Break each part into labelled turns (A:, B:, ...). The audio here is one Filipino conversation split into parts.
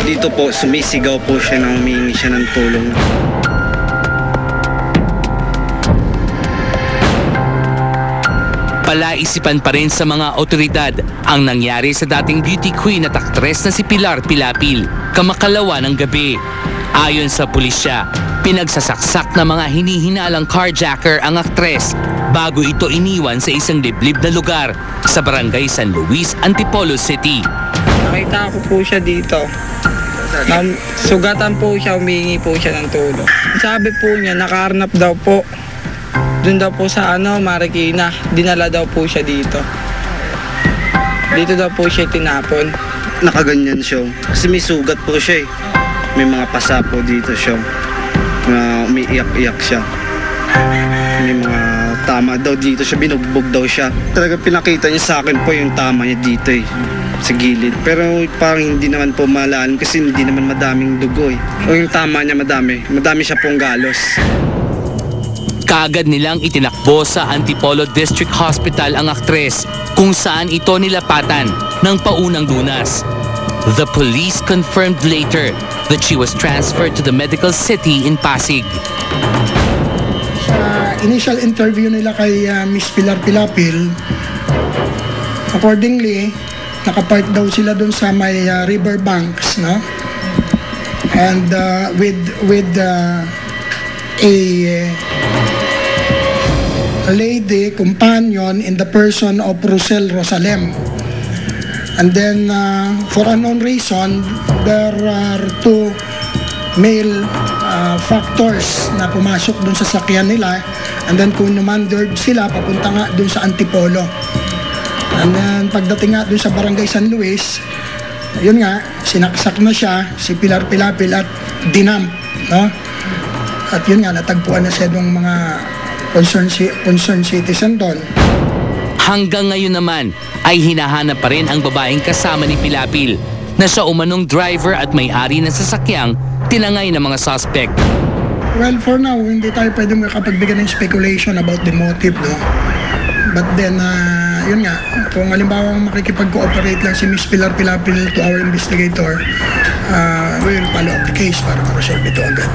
A: Dito po, sumisigaw po siya na humingi siya ng tulong.
B: Palaisipan pa rin sa mga otoridad ang nangyari sa dating beauty queen at aktres na si Pilar Pilapil, kamakalawa ng gabi. Ayon sa pulisya, pinagsasaksak ng mga hinihinalang carjacker ang aktres bago ito iniwan sa isang liblib na lugar sa barangay San Luis, Antipolo City.
C: Nakita ko po siya dito. Sugatan po siya, humingi po siya ng tulong. Sabi po niya, nakaharnap daw po. Doon daw po sa Marikina, dinala daw po siya dito. Dito daw po siya tinapon.
A: Nakaganyan siya. Kasi may sugat po siya eh. May mga pasa po dito siya. Umiiyak-iyak siya. May mga tama daw dito siya, binugbog daw siya. Talagang pinakita niya sa akin po yung tama niya dito eh. Sa gilid. Pero parang hindi naman po malalim kasi hindi naman madaming dugo eh. O yung tama niya madami. Madami siya pong galos.
B: Kaagad nilang itinakbo sa Antipolo District Hospital ang aktres kung saan ito nilapatan ng paunang lunas. The police confirmed later that she was transferred to the medical city in Pasig.
D: Sa initial interview nila kay Miss Pilar Pilapil, accordingly, nakapark daw sila dun sa may river banks, no? And with a lady companion in the person of Rosel Rosalem. And then for unknown reason, there are two male factors na pumasok dun sa sakyan nila, and then kumandered sila papunta nga dun sa Antipolo. And then pagdating nga dun sa barangay San Luis, yun nga, sinaksak na siya, si Pilar Pilapil, at dinamp, no? At yun nga, natagpuan na siya ng mga concerned citizen doon.
B: Hanggang ngayon naman ay hinahanap pa rin ang babaeng kasama ni Pilapil na siya umanong driver at may-ari ng sasakyang tinangay ng mga suspect.
D: Well, for now, hindi tayo pwede makapagbigay ng speculation about the motive, no? But then, yun nga, kung halimbawa makikipag-cooperate lang si Miss Pilar Pilapil to our investigator, we will follow up the case para ma-resolve ito agad.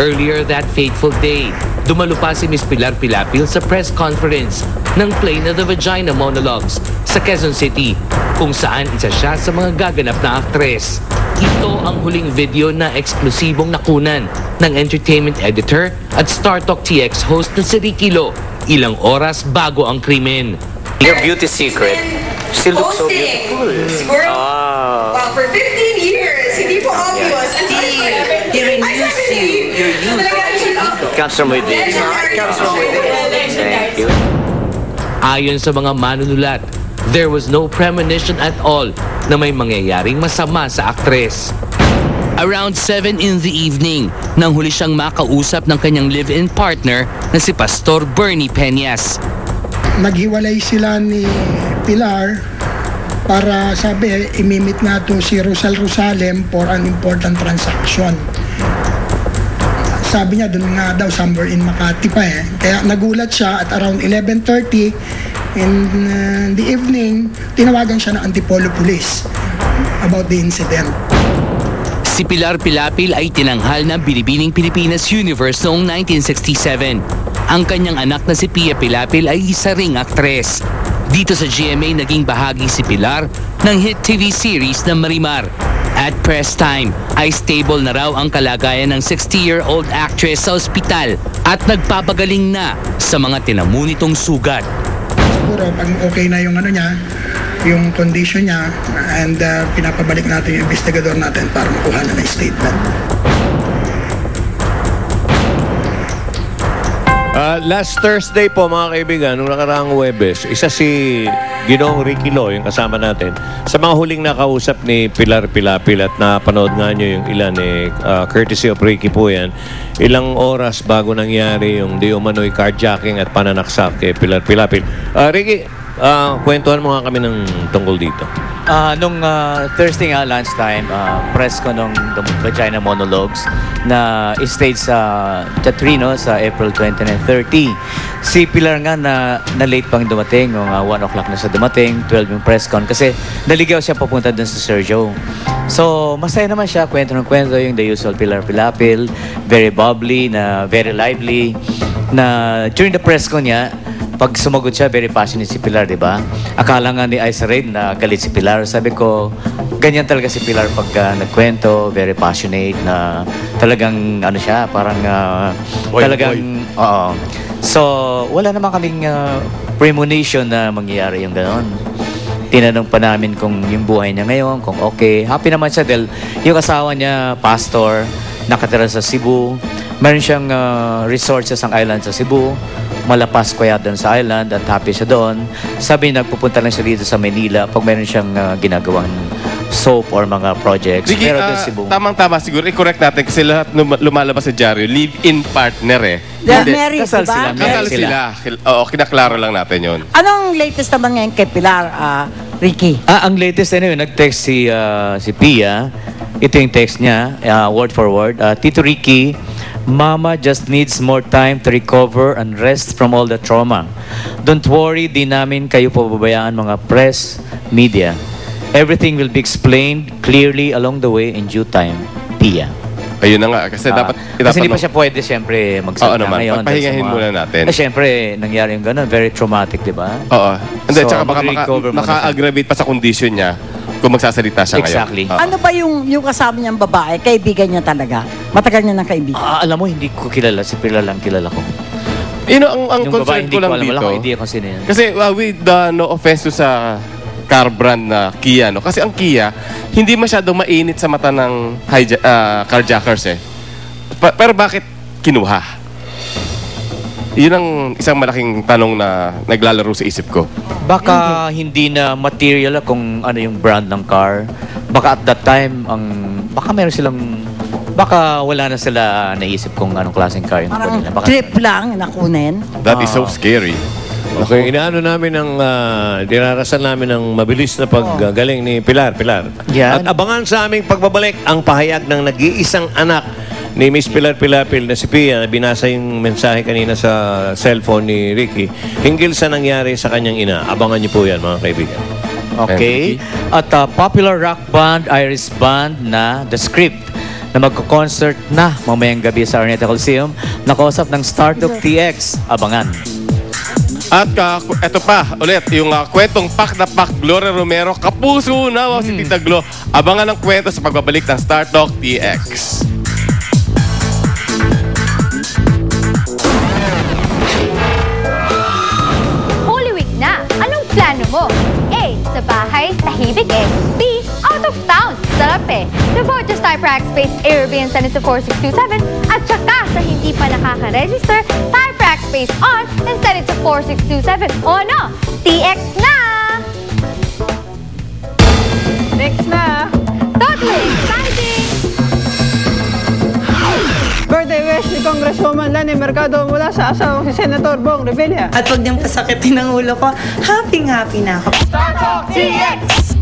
B: Earlier that fateful day, dumalo pa si Miss Pilar Pilapil sa press conference ng Play na The Vagina Monologues sa Quezon City, kung saan isa siya sa mga gaganap na aktres. Ito ang huling video na eksklusibong nakunan ng entertainment editor at Star Talk TX host na si Ricky Lo ilang oras bago ang krimen.
E: Your beauty secret still looks so beautiful.
F: Wow, for 15 years, hindi po obvious.
E: He renews you. Your youth. It comes from within. It comes from within. Thank you.
B: Ayon sa mga manunulat, there was no premonition at all na may mangyayaring masama sa aktres. Around 7 in the evening, nang huli siyang makausap ng kanyang live-in partner na si Pastor Bernie Peñas.
D: Naghiwalay sila ni Pilar para sabi, imimit nga to si Rosel Rosalem for an important transaction. Sabi niya, doon nga daw, somewhere in Makati pa eh. Kaya nagulat siya at around 11:30 in the evening, tinawagan siya ng Antipolo Police about the incident.
B: Si Pilar Pilapil ay tinanghal ng Binibining Pilipinas Universe noong 1967. Ang kanyang anak na si Pia Pilapil ay isa ring aktres. Dito sa GMA naging bahagi si Pilar ng hit TV series na Marimar. At press time ay stable na raw ang kalagayan ng 60-year-old actress sa ospital at nagpapagaling na sa mga tinamo nitong sugat.
D: Siguro pag okay na yung niya, yung condition niya, and pinapabalik natin yung investigador natin para makuha na ng statement.
G: Last Thursday po mga kaibigan, nung nakaraang Huwebes, isa si Ginoong Ricky Lo, yung kasama natin, sa mga huling nakausap ni Pilar Pilapil at napanood nga nyo yung ilan courtesy of Ricky po yan, ilang oras bago nangyari yung di umano'y carjacking at pananaksak kay Pilar Pilapil. Ricky, kwentuhan mo nga kami ng tungkol dito.
E: Nung Thursday nga lunchtime, press ko nung The Vagina Monologues na stage sa Teatrino sa April 29 and 30. Si Pilar nga na late pang dumating, 1 o'clock na siya dumating, 12 yung press con kasi naligaw siya papunta dun sa Sergio. So, masaya naman siya, kwento ng kwento, yung the usual Pilar Pilapil, very bubbly, na very lively, na during the press con niya, pag sumagot siya, very passionate si Pilar, di ba? Akala nga ni Ice Raid na galit si Pilar. Sabi ko, ganyan talaga si Pilar pag nagkwento, very passionate, na talagang, ano siya, parang, talagang, oo. So, wala naman kaming premonition na mangyayari yung gano'n. Tinanong pa namin kung yung buhay niya ngayon, kung okay. Happy naman siya dahil yung asawa niya, pastor, nakatira sa Cebu. Meron siyang resort sa isang island sa Cebu. Malapas kaya doon sa island at happy siya doon. Sabi nagpupunta lang siya dito sa Manila pag meron siyang ginagawang soap or mga projects.
H: Ricky,
E: Pero doon Cebu.
H: tamang-tama siguro. I-correct natin kasi lahat lumalabas sa dyaryo. Live-in partner eh.
I: They're
H: Hindi.
I: married,
E: Kasal
I: diba?
E: sila.
H: Kasal sila. Oo, kinaklaro lang natin yon.
I: Anong latest naman ngayon kay Pilar, Ricky?
E: Ang latest anyway, nag-text si Pia. Ito yung text niya, word for word. Tito Ricky, Mama just needs more time to recover and rest from all the trauma. Don't worry, di namin kayo pababayaan mga press, media. Everything will be explained clearly along the way in due time. Pia.
H: Ayun na nga. Kasi dapat
E: Kasi hindi pa siya pwede siyempre magsalita
H: Oo naman,
E: ngayon.
H: pagpahingahin muna natin.
E: Siyempre, nangyari yung gano'n. Very traumatic, di ba?
H: Oo. Hindi,
E: So,
H: tsaka baka
E: mag-recover muna siya.
H: maka-aggravate pa sa condition niya kung magsasalita siya
E: Exactly.
H: ngayon.
I: Ano ba yung kasama niyang babae? Kaibigan niya talaga? Matagal niya ng kaibigan?
E: Alam mo, hindi ko kilala. Si Pilar lang kilala ko.
H: Ang
E: Yung babae,
H: concern
E: hindi
H: ko lang
E: ko alam. Wala
H: dito.
E: ko idea kung sino yan.
H: Kasi with no offense to sa car brand na Kia, no? Kasi ang Kia, hindi masyadong mainit sa mata ng carjackers eh. Pero bakit kinuha? Yun ang isang malaking tanong na naglalaro sa isip ko.
E: Baka hindi na material kung ano yung brand ng car. Baka at that time, baka meron silang, baka wala na sila naisip kung anong klaseng car yung
I: Parang
E: nila. Baka,
I: trip lang nakunin?
H: That is so scary.
G: Okay, inaano namin ng, dinarasan namin ng mabilis na paggagaling ni Pilar.
E: Yan.
G: At abangan sa aming pagbabalik ang pahayag ng nag-iisang anak ni Miss Pilar Pilapil na si Pia, na binasa yung mensahe kanina sa cellphone ni Ricky, hinggil sa nangyari sa kanyang ina. Abangan niyo po yan, mga kaibigan.
E: okay. At popular rock band, Iris Band na The Script na magko-concert na mamayang gabi sa Araneta Coliseum, nakausap ng Startup TX. Abangan.
H: At eto pa, ulit, yung kwentong Pak na Pak, Gloria Romero, kapuso na si Tita Glo. Abangan ang kwento sa pagbabalik ng Star Talk TX.
J: Holy Week na! Anong plano mo? A. Sa bahay, tahimik eh. B. Out of town, sarap eh. The Fortress Tire Prac Space Airbnb send it to 4627 at saka sa hindi pa nakaka-register, Tire Prac Space on and send it to 4627. O ano? TX na!
F: Next na.
J: Totally exciting!
F: Birthday wish ni Congresswoman Lani Mercado mula sa asawang si Senator Bong Revilla.
K: At huwag niyang pasakitin ng ulo ko. Happy na ako.
J: TX!